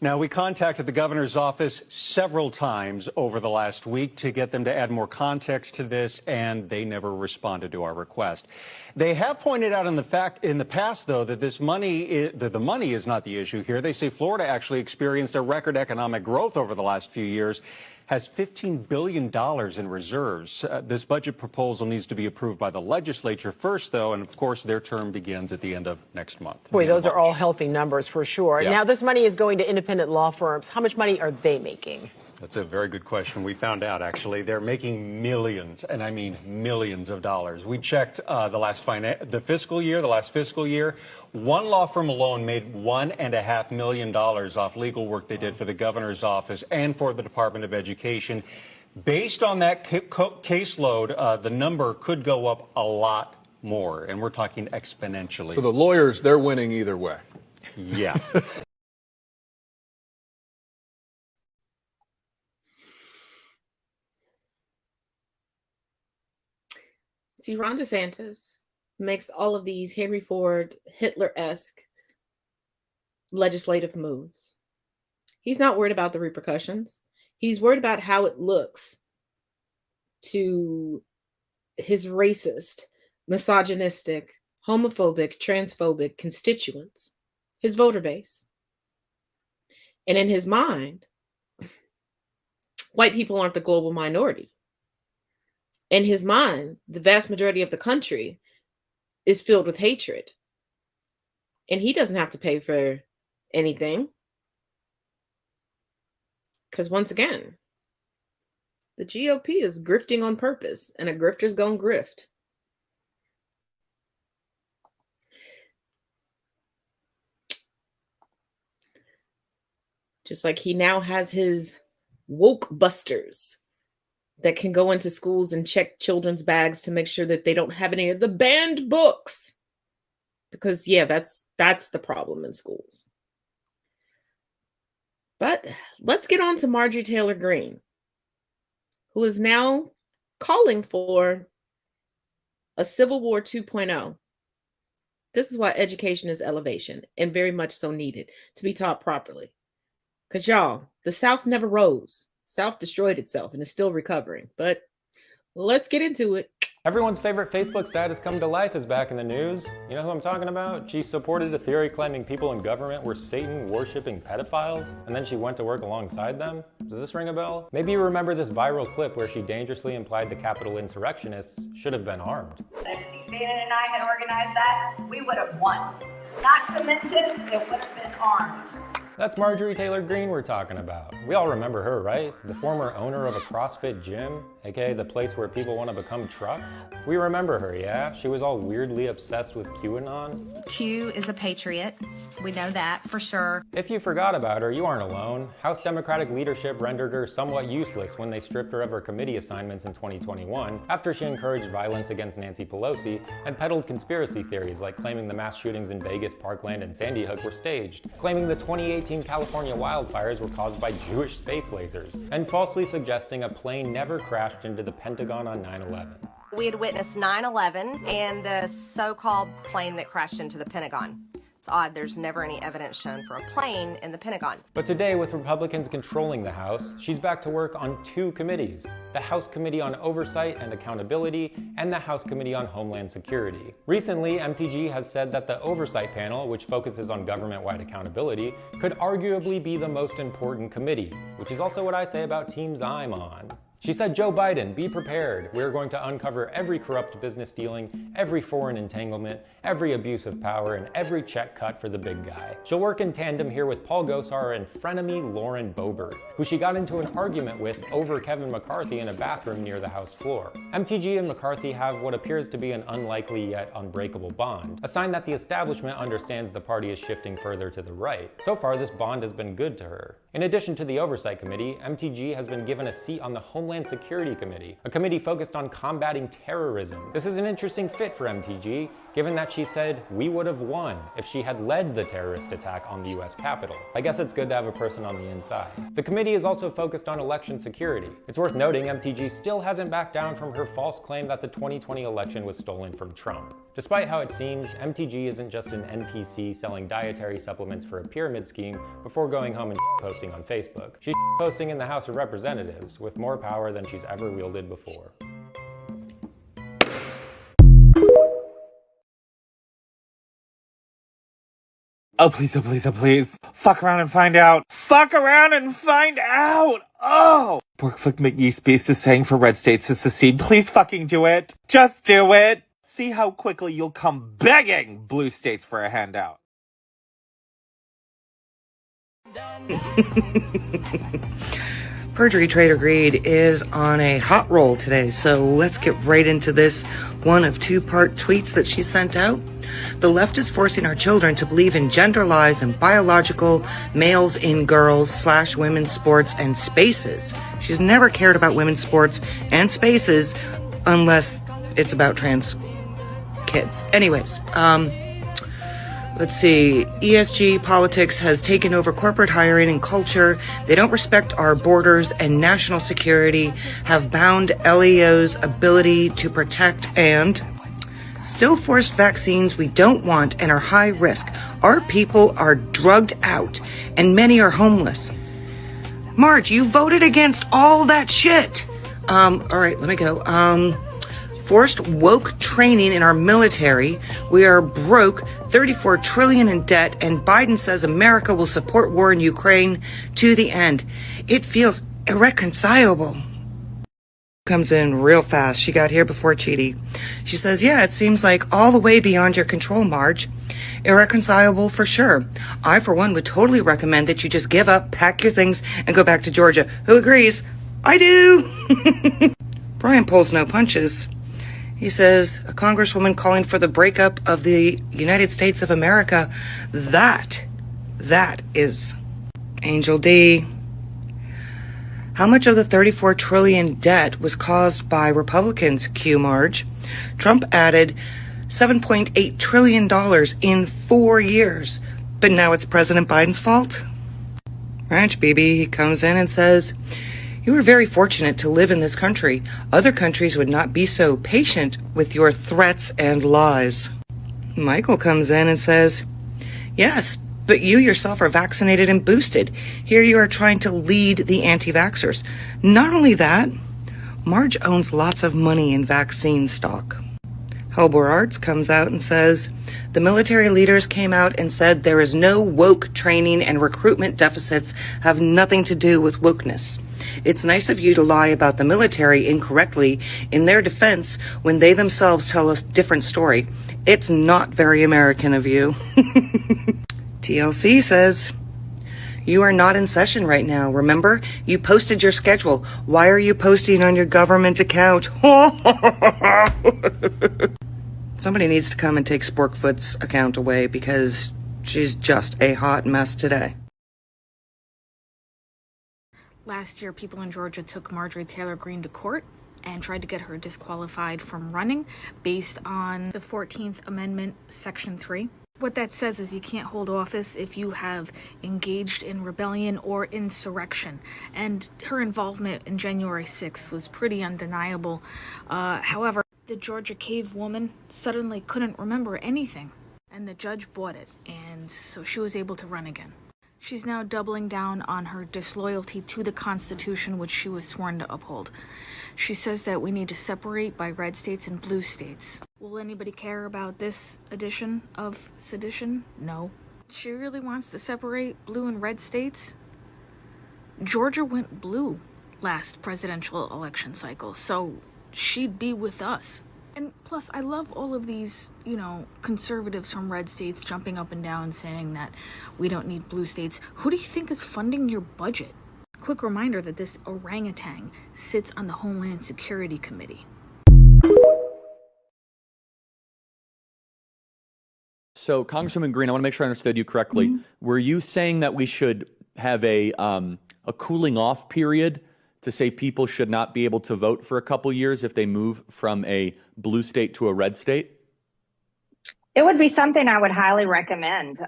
Now, we contacted the governor's office several times over the last week to get them to add more context to this, and they never responded to our request. They have pointed out in the past, though, that the money is not the issue here. They say Florida actually experienced a record economic growth over the last few years, has $15 billion in reserves. This budget proposal needs to be approved by the legislature first, though, and of course their term begins at the end of next month. Boy, those are all healthy numbers for sure. Yeah. Now, this money is going to independent law firms. How much money are they making? That's a very good question. We found out, actually, they're making millions, and I mean millions of dollars. We checked the last fiscal year. One law firm alone made $1.5 million off legal work they did for the governor's office and for the Department of Education. Based on that caseload, the number could go up a lot more, and we're talking exponentially. So the lawyers, they're winning either way. Yeah. See, Ron DeSantis, Ron DeSantis makes all of these Henry Ford, Hitler-esque legislative moves. He's not worried about the repercussions. He's worried about how it looks to his racist, misogynistic, homophobic, transphobic constituents, his voter base. And in his mind, white people aren't the global minority. In his mind, the vast majority of the country is filled with hatred. And he doesn't have to pay for anything. Because once again, the GOP is grifting on purpose, and a grifter's gonna grift. Just like he now has his woke busters that can go into schools and check children's bags to make sure that they don't have any of the banned books. Because yeah, that's the problem in schools. But let's get on to Marjorie Taylor Greene, who is now calling for a Civil War 2.0. This is why education is elevation, and very much so needed to be taught properly. Because y'all, the South never rose. South destroyed itself and is still recovering. But let's get into it. Everyone's favorite Facebook status come to life is back in the news. You know who I'm talking about? She supported a theory claiming people in government were Satan-worshipping pedophiles, and then she went to work alongside them. Does this ring a bell? Maybe you remember this viral clip where she dangerously implied the Capitol insurrectionists should have been armed. If Steve Bannon and I had organized that, we would have won. Not to mention, it would have been armed. That's Marjorie Taylor Greene we're talking about. We all remember her, right? The former owner of a CrossFit gym, aka the place where people want to become trucks. We remember her, yeah? She was all weirdly obsessed with QAnon. Q is a patriot. We know that for sure. If you forgot about her, you aren't alone. House Democratic leadership rendered her somewhat useless when they stripped her of her committee assignments in 2021 after she encouraged violence against Nancy Pelosi and peddled conspiracy theories like claiming the mass shootings in Vegas, Parkland, and Sandy Hook were staged, claiming the 2018 California wildfires were caused by Jewish space lasers, and falsely suggesting a plane never crashed into the Pentagon on 9/11. We had witnessed 9/11 and the so-called plane that crashed into the Pentagon. It's odd, there's never any evidence shown for a plane in the Pentagon. But today, with Republicans controlling the House, she's back to work on two committees: the House Committee on Oversight and Accountability and the House Committee on Homeland Security. Recently, MTG has said that the Oversight Panel, which focuses on government-wide accountability, could arguably be the most important committee, which is also what I say about teams I'm on. She said, Joe Biden, be prepared. We're going to uncover every corrupt business dealing, every foreign entanglement, every abuse of power, and every check cut for the big guy. She'll work in tandem here with Paul Gosar and frenemy Lauren Boebert, who she got into an argument with over Kevin McCarthy in a bathroom near the House floor. MTG and McCarthy have what appears to be an unlikely yet unbreakable bond, a sign that the establishment understands the party is shifting further to the right. So far, this bond has been good to her. In addition to the Oversight Committee, MTG has been given a seat on the Homeland Security Committee, a committee focused on combating terrorism. This is an interesting fit for MTG, given that she said we would have won if she had led the terrorist attack on the US Capitol. I guess it's good to have a person on the inside. The committee is also focused on election security. It's worth noting MTG still hasn't backed down from her false claim that the 2020 election was stolen from Trump. Despite how it seems, MTG isn't just an NPC selling dietary supplements for a pyramid scheme before going home and posting on Facebook. She's posting in the House of Representatives with more power than she's ever wielded before. Oh, please, oh, please, oh, please. Fuck around and find out. Fuck around and find out. Oh! Borgflick McYeast is saying for red states to secede. Please fucking do it. Just do it. See how quickly you'll come begging blue states for a handout. Perjury Trader Greed is on a hot roll today, so let's get right into this one of two-part tweets that she sent out. The left is forcing our children to believe in gender lies and biological males in girls / women's sports and spaces. She's never cared about women's sports and spaces unless it's about trans kids. Anyways, let's see. ESG politics has taken over corporate hiring and culture. They don't respect our borders, and national security have bound LEO's ability to protect and still forced vaccines we don't want and are high risk. Our people are drugged out, and many are homeless. Marge, you voted against all that shit. All right, let me go. Forced woke training in our military. We are broke, 34 trillion in debt, and Biden says America will support war in Ukraine to the end. It feels irreconcilable. Comes in real fast. She got here before Chidi. She says, yeah, it seems like all the way beyond your control, Marge. Irreconcilable for sure. I, for one, would totally recommend that you just give up, pack your things, and go back to Georgia. Who agrees? I do. Brian pulls no punches. He says, a congresswoman calling for the breakup of the United States of America. That is Angel D. How much of the 34 trillion debt was caused by Republicans, Q Marge? Trump added $7.8 trillion in 4 years, but now it's President Biden's fault? Ranch BB, he comes in and says, you were very fortunate to live in this country. Other countries would not be so patient with your threats and lies. Michael comes in and says, yes, but you yourself are vaccinated and boosted. Here you are trying to lead the anti-vaxxers. Not only that, Marge owns lots of money in vaccine stock. Helbor Arts comes out and says, the military leaders came out and said there is no woke training and recruitment deficits have nothing to do with wokeness. It's nice of you to lie about the military incorrectly in their defense when they themselves tell a different story. It's not very American of you. TLC says, you are not in session right now, remember? You posted your schedule. Why are you posting on your government account? Somebody needs to come and take Sporkfoot's account away because she's just a hot mess today. Last year, people in Georgia took Marjorie Taylor Greene to court and tried to get her disqualified from running based on the 14th Amendment, Section 3. What that says is you can't hold office if you have engaged in rebellion or insurrection. And her involvement in January 6th was pretty undeniable. However, the Georgia cave woman suddenly couldn't remember anything. And the judge bought it, and so she was able to run again. She's now doubling down on her disloyalty to the Constitution, which she was sworn to uphold. She says that we need to separate by red states and blue states. Will anybody care about this edition of sedition? No. She really wants to separate blue and red states? Georgia went blue last presidential election cycle, so she'd be with us. And plus, I love all of these, conservatives from red states jumping up and down saying that we don't need blue states. Who do you think is funding your budget? Quick reminder that this orangutan sits on the Homeland Security Committee. So, Congresswoman Green, I want to make sure I understood you correctly. Mm-hmm. Were you saying that we should have a cooling off period to say people should not be able to vote for a couple years if they move from a blue state to a red state? It would be something I would highly recommend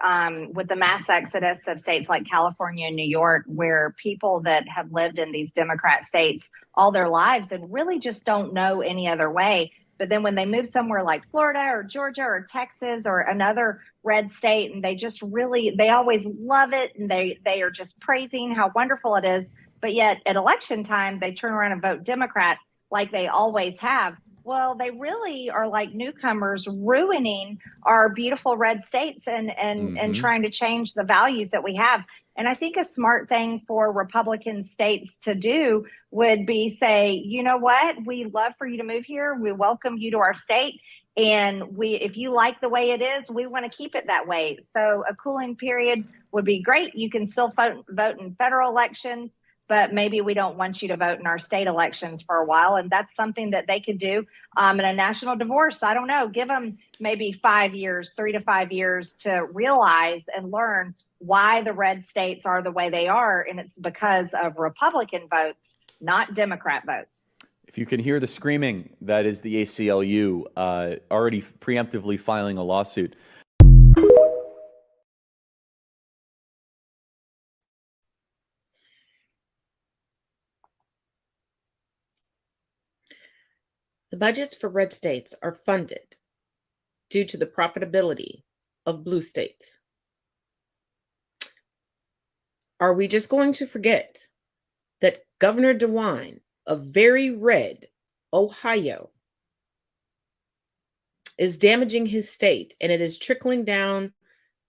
with the mass exodus of states like California and New York, where people that have lived in these Democrat states all their lives and really just don't know any other way. But then when they move somewhere like Florida or Georgia or Texas or another red state, and they always love it. And they are just praising how wonderful it is. But yet at election time, they turn around and vote Democrat like they always have. Well, they really are like newcomers ruining our beautiful red states and trying to change the values that we have. And I think a smart thing for Republican states to do would be say, you know what, we'd love for you to move here. We welcome you to our state. And if you like the way it is, we want to keep it that way. So a cooling period would be great. You can still vote in federal elections, but maybe we don't want you to vote in our state elections for a while. And that's something that they could do in a national divorce. I don't know, give them maybe 5 years, 3 to 5 years to realize and learn why the red states are the way they are. And it's because of Republican votes, not Democrat votes. If you can hear the screaming, that is the ACLU already preemptively filing a lawsuit. The budgets for red states are funded due to the profitability of blue states. Are we just going to forget that Governor DeWine of very red Ohio is damaging his state and it is trickling down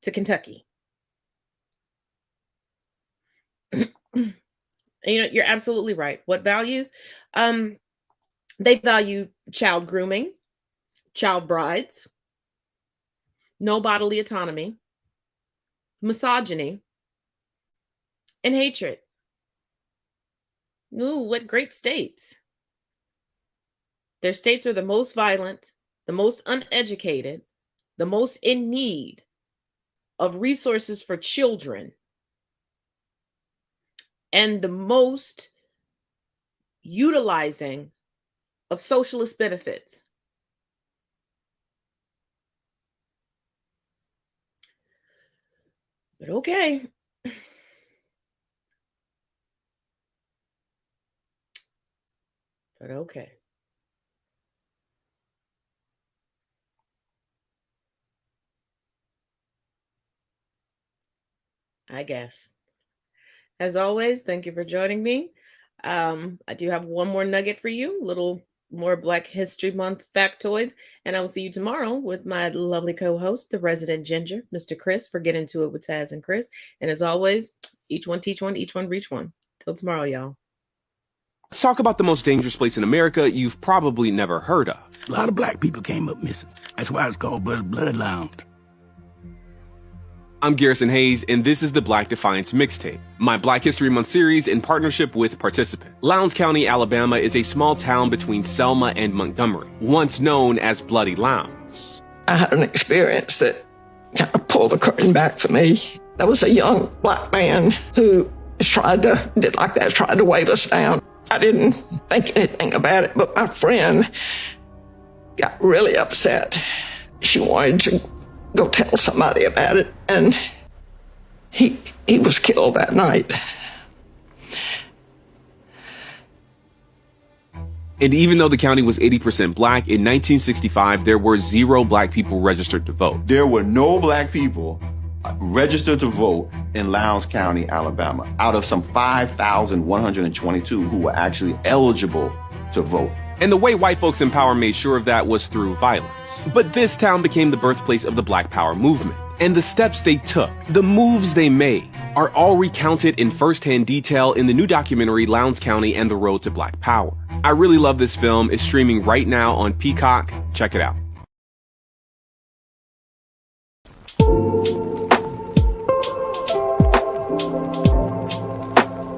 to Kentucky? You're absolutely right. What values? They value child grooming, child brides, no bodily autonomy, misogyny, and hatred. Ooh, what great states. Their states are the most violent, the most uneducated, the most in need of resources for children, and the most utilizing of socialist benefits. But okay. But okay. I guess. As always, thank you for joining me. I do have one more nugget for you, a little more Black History Month factoids, and I will see you tomorrow with my lovely co-host, the resident ginger, Mr. Chris, for Get Into It with Taz and Chris. And as always, each one teach one, each one reach one. Till tomorrow, y'all. Let's talk about the most dangerous place in America you've probably never heard of. A lot of black people came up missing. That's why it's called Bloody Lounge. I'm Garrison Hayes, and this is the Black Defiance Mixtape, my Black History Month series in partnership with Participant. Lowndes County, Alabama is a small town between Selma and Montgomery, once known as Bloody Lowndes. I had an experience that kind of pulled the curtain back for me. There was a young black man who tried to wave us down. I didn't think anything about it, but my friend got really upset. She wanted to go tell somebody about it, and he was killed that night. And even though the county was 80% black, in 1965, there were 0 black people registered to vote. There were no black people registered to vote in Lowndes County, Alabama, out of some 5,122 who were actually eligible to vote. And the way white folks in power made sure of that was through violence. But this town became the birthplace of the Black Power movement. And the steps they took, the moves they made, are all recounted in firsthand detail in the new documentary Lowndes County and the Road to Black Power. I really love this film. It's streaming right now on Peacock. Check it out.